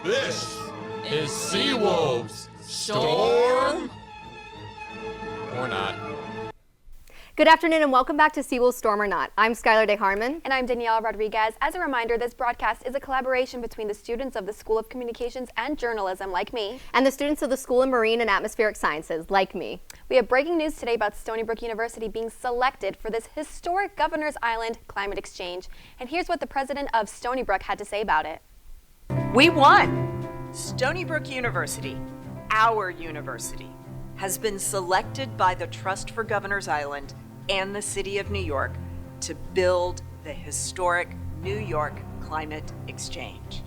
This is Seawolves. Storm or not. Good afternoon and welcome back to Seawolves Storm or Not. I'm Skylar DeHarmon. And I'm Danielle Rodriguez. As a reminder, this broadcast is a collaboration between the students of the School of Communications and Journalism, like me, and the students of the School of Marine and Atmospheric Sciences, like me. We have breaking news today about Stony Brook University being selected for this historic Governor's Island climate exchange. And here's what the president of Stony Brook had to say about it. We won! Stony Brook University, our university, has been selected by the Trust for Governor's Island and the City of New York to build the historic New York Climate Exchange.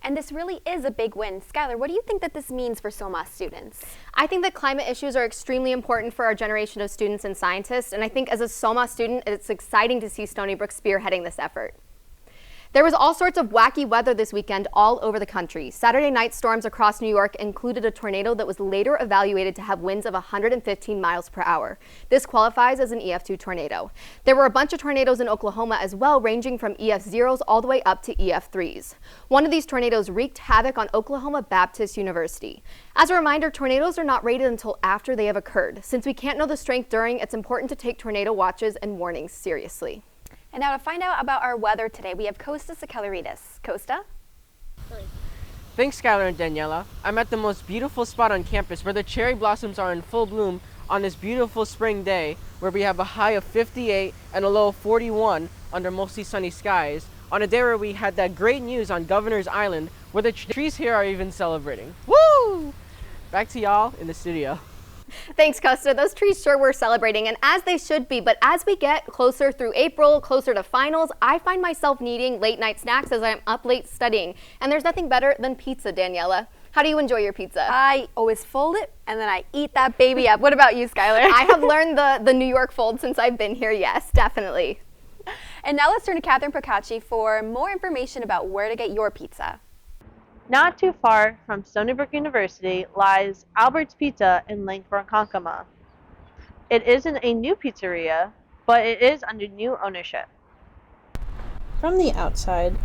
And this really is a big win. Skylar, what do you think that this means for SOMA students? I think that climate issues are extremely important for our generation of students and scientists, and I think as a SOMA student, it's exciting to see Stony Brook spearheading this effort. There was all sorts of wacky weather this weekend all over the country. Saturday night storms across New York included a tornado that was later evaluated to have winds of 115 miles per hour. This qualifies as an EF2 tornado. There were a bunch of tornadoes in Oklahoma as well, ranging from EF0s all the way up to EF3s. One of these tornadoes wreaked havoc on Oklahoma Baptist University. As a reminder, tornadoes are not rated until after they have occurred. Since we can't know the strength during, it's important to take tornado watches and warnings seriously. And now to find out about our weather today, we have Costa Sakeleridis. Costa? Thanks, Skylar and Daniela. I'm at the most beautiful spot on campus where the cherry blossoms are in full bloom on this beautiful spring day where we have a high of 58 and a low of 41 under mostly sunny skies on a day where we had that great news on Governor's Island where the trees here are even celebrating. Woo! Back to y'all in the studio. Thanks, Costa. Those trees sure were celebrating, and as they should be, but as we get closer through April, closer to finals, I find myself needing late night snacks as I'm up late studying. And there's nothing better than pizza, Daniela. How do you enjoy your pizza? I always fold it, and then I eat that baby up. What about you, Skylar? I have learned the New York fold since I've been here, yes, definitely. And now let's turn to Catherine Procacci for more information about where to get your pizza. Not too far from Stony Brook University lies Albert's Pizza in Langford, Ronkonkoma. It isn't a new pizzeria, but it is under new ownership. From the outside,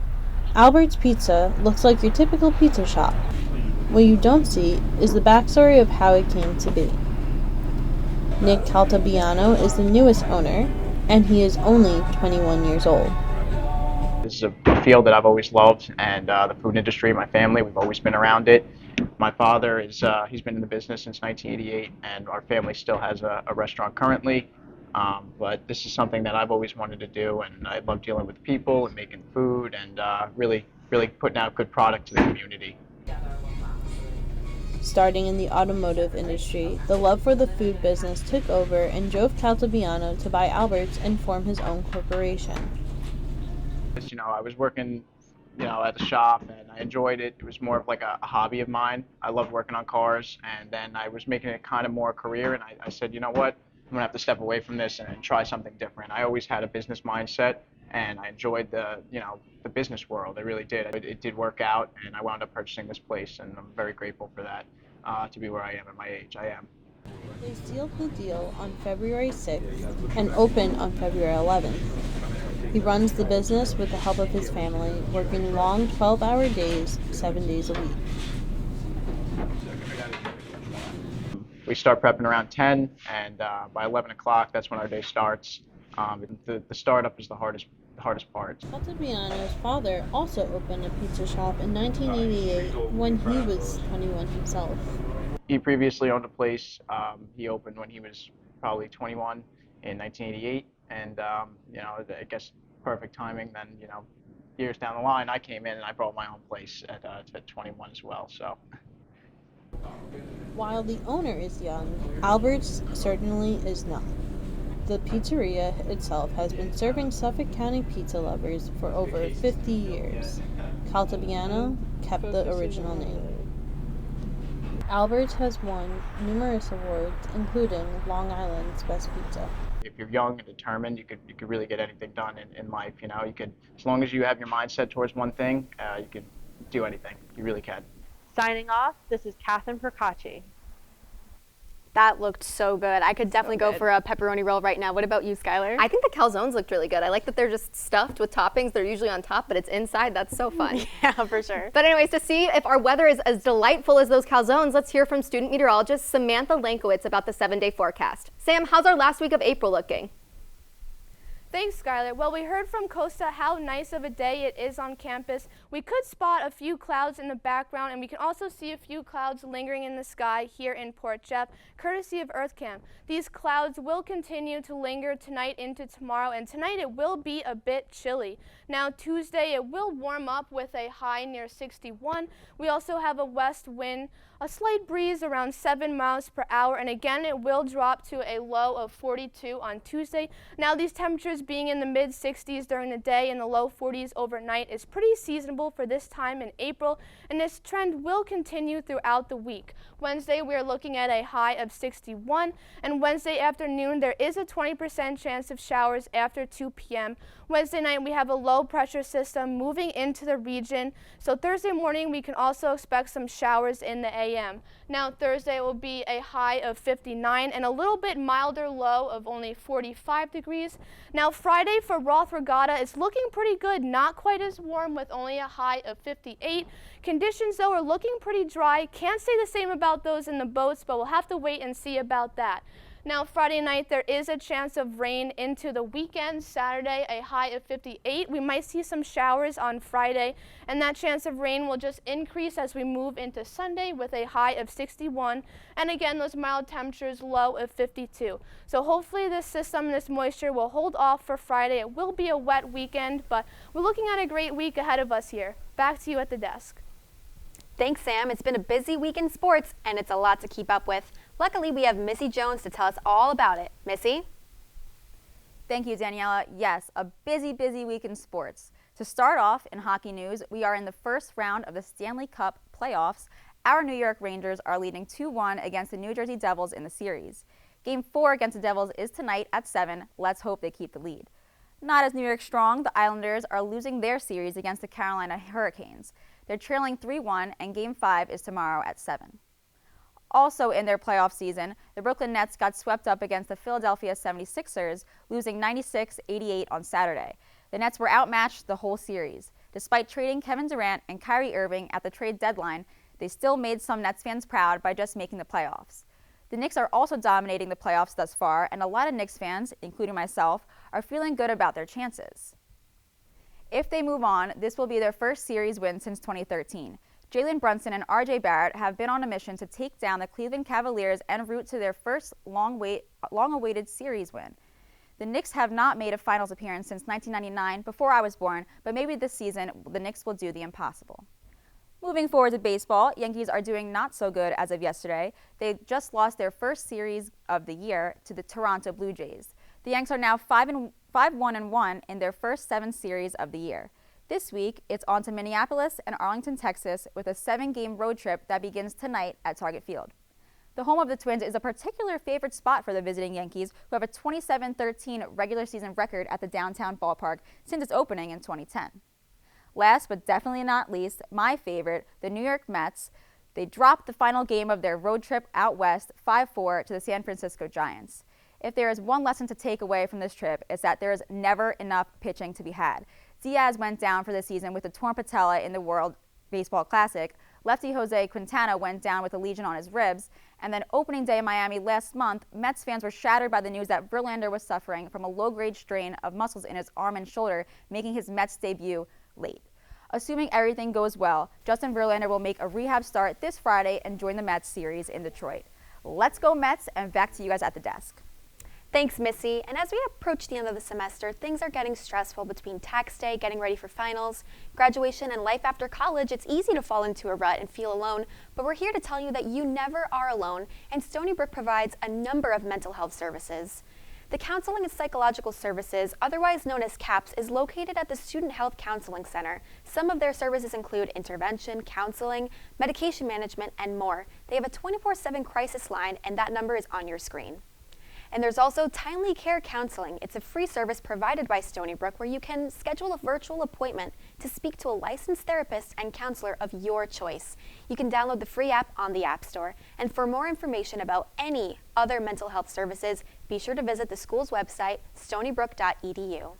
Albert's Pizza looks like your typical pizza shop. What you don't see is the backstory of how it came to be. Nick Caltabiano is the newest owner, and he is only 21 years old. This is a field that I've always loved, and the food industry, my family, we've always been around it. My father is he's been in the business since 1988, and our family still has a restaurant currently. But this is something that I've always wanted to do, and I love dealing with people and making food and really putting out good product to the community. Starting in the automotive industry, the love for the food business took over and drove Caltabiano to buy Albert's and form his own corporation. You know, I was working, at the shop, and I enjoyed it. It was more of like a hobby of mine. I loved working on cars, and then I was making it kind of more a career, and I said, you know what, I'm gonna have to step away from this and try something different. I always had a business mindset, and I enjoyed the business world. I really did. It did work out, and I wound up purchasing this place, and I'm very grateful for that, to be where I am at my age. I am. They sealed the deal on February 6th and opened on February 11th. He runs the business with the help of his family, working long 12-hour days, 7 days a week. We start prepping around 10, and by 11 o'clock, that's when our day starts. The startup is the hardest part. Caltabiano's father also opened a pizza shop in 1988 when he was 21 himself. He previously owned a place. He opened when he was probably 21 in 1988, and I guess perfect timing. Then years down the line, I came in and I brought my own place at 21 as well. So. While the owner is young, Albert's certainly is not. The pizzeria itself has been serving Suffolk County pizza lovers for over 50 years. Caltabiano kept the original name. Albert's has won numerous awards, including Long Island's Best Pizza. If you're young and determined, you could really get anything done in life. You could, as long as you have your mindset towards one thing, you can do anything. You really can. Signing off, this is Catherine Procacci. That looked so good. I could definitely go for a pepperoni roll right now. What about you, Skylar? I think the calzones looked really good. I like that they're just stuffed with toppings. They're usually on top, but it's inside. That's so fun. Yeah, for sure. But anyways, to see if our weather is as delightful as those calzones, let's hear from student meteorologist Samantha Lankowitz about the 7-day forecast. Sam, how's our last week of April looking? Thanks, Skylar. Well, we heard from Costa how nice of a day it is on campus. We could spot a few clouds in the background, and we can also see a few clouds lingering in the sky here in Port Jeff, courtesy of EarthCam. These clouds will continue to linger tonight into tomorrow, and tonight it will be a bit chilly. Now, Tuesday, it will warm up with a high near 61. We also have a west wind, a slight breeze around 7 miles per hour, and again, it will drop to a low of 42 on Tuesday. Now, these temperatures being in the mid-60s during the day and the low 40s overnight is pretty seasonable for this time in April, and this trend will continue throughout the week. Wednesday, we are looking at a high of 61, and Wednesday afternoon, there is a 20% chance of showers after 2 p.m. Wednesday night, we have a low pressure system moving into the region, so Thursday morning, we can also expect some showers in the a.m. Now, Thursday will be a high of 59 and a little bit milder low of only 45 degrees. Now, Friday for Roth Regatta is looking pretty good, not quite as warm with only a high of 58. Conditions, though, are looking pretty dry. Can't say the same about those in the boats, but we'll have to wait and see about that. Now, Friday night, there is a chance of rain into the weekend. Saturday, a high of 58. We might see some showers on Friday, and that chance of rain will just increase as we move into Sunday with a high of 61. And again, those mild temperatures, low of 52. So hopefully this system and this moisture will hold off for Friday. It will be a wet weekend, but we're looking at a great week ahead of us here. Back to you at the desk. Thanks, Sam. It's been a busy week in sports, and it's a lot to keep up with. Luckily, we have Missy Jones to tell us all about it. Missy? Thank you, Daniela. Yes, a busy week in sports. To start off, in hockey news, we are in the first round of the Stanley Cup playoffs. Our New York Rangers are leading 2-1 against the New Jersey Devils in the series. Game 4 against the Devils is tonight at 7. Let's hope they keep the lead. Not as New York strong, the Islanders are losing their series against the Carolina Hurricanes. They're trailing 3-1, and Game 5 is tomorrow at 7. Also in their playoff season, the Brooklyn Nets got swept up against the Philadelphia 76ers, losing 96-88 on Saturday. The Nets were outmatched the whole series. Despite trading Kevin Durant and Kyrie Irving at the trade deadline, they still made some Nets fans proud by just making the playoffs. The Knicks are also dominating the playoffs thus far, and a lot of Knicks fans, including myself, are feeling good about their chances. If they move on, this will be their first series win since 2013. Jalen Brunson and R.J. Barrett have been on a mission to take down the Cleveland Cavaliers en route to their first long-awaited series win. The Knicks have not made a finals appearance since 1999, before I was born, but maybe this season the Knicks will do the impossible. Moving forward to baseball, Yankees are doing not so good as of yesterday. They just lost their first series of the year to the Toronto Blue Jays. The Yanks are now 5-1-1 in their first 7 series of the year. This week, it's on to Minneapolis and Arlington, Texas, with a 7-game road trip that begins tonight at Target Field. The home of the Twins is a particular favorite spot for the visiting Yankees, who have a 27-13 regular season record at the downtown ballpark since its opening in 2010. Last but definitely not least, my favorite, the New York Mets. They dropped the final game of their road trip out west 5-4 to the San Francisco Giants. If there is one lesson to take away from this trip, it's that there is never enough pitching to be had. Diaz went down for the season with a torn patella in the World Baseball Classic. Lefty Jose Quintana went down with a lesion on his ribs. And then opening day in Miami last month, Mets fans were shattered by the news that Verlander was suffering from a low-grade strain of muscles in his arm and shoulder, making his Mets debut late. Assuming everything goes well, Justin Verlander will make a rehab start this Friday and join the Mets series in Detroit. Let's go Mets, and back to you guys at the desk. Thanks, Missy. And as we approach the end of the semester, things are getting stressful between tax day, getting ready for finals, graduation, and life after college. It's easy to fall into a rut and feel alone, but we're here to tell you that you never are alone, and Stony Brook provides a number of mental health services. The Counseling and Psychological Services, otherwise known as CAPS, is located at the Student Health Counseling Center. Some of their services include intervention, counseling, medication management, and more. They have a 24/7 crisis line, and that number is on your screen. And there's also Timely Care Counseling. It's a free service provided by Stony Brook where you can schedule a virtual appointment to speak to a licensed therapist and counselor of your choice. You can download the free app on the App Store. And for more information about any other mental health services, be sure to visit the school's website, stonybrook.edu.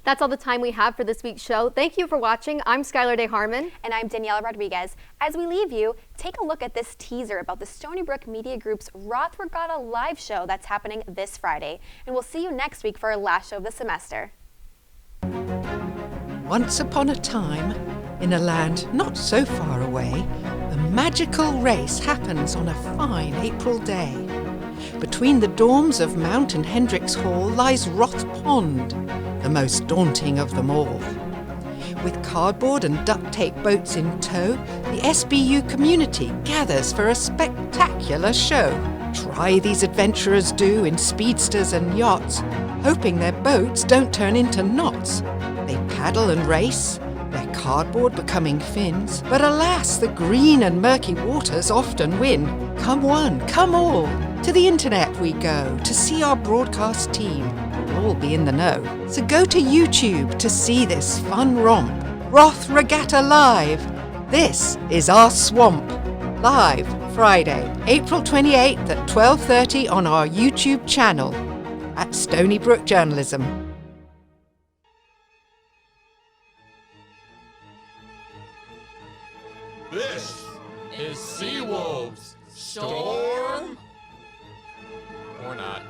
That's all the time we have for this week's show. Thank you for watching. I'm Skylar Day Harmon. And I'm Daniela Rodriguez. As we leave you, take a look at this teaser about the Stony Brook Media Group's Roth Regatta live show that's happening this Friday. And we'll see you next week for our last show of the semester. Once upon a time, in a land not so far away, a magical race happens on a fine April day. Between the dorms of Mount and Hendricks Hall lies Roth Pond, the most daunting of them all. With cardboard and duct tape boats in tow, the SBU community gathers for a spectacular show. Try these adventurers do in speedsters and yachts, hoping their boats don't turn into knots. They paddle and race, their cardboard becoming fins, but alas, the green and murky waters often win. Come one, come all, to the internet we go to see our broadcast team. We'll all be in the know. So go to YouTube to see this fun romp. Roth Regatta Live. This is our swamp. Live Friday, April 28th at 12:30 on our YouTube channel at Stony Brook Journalism. This is Seawolves. Storm? Or not.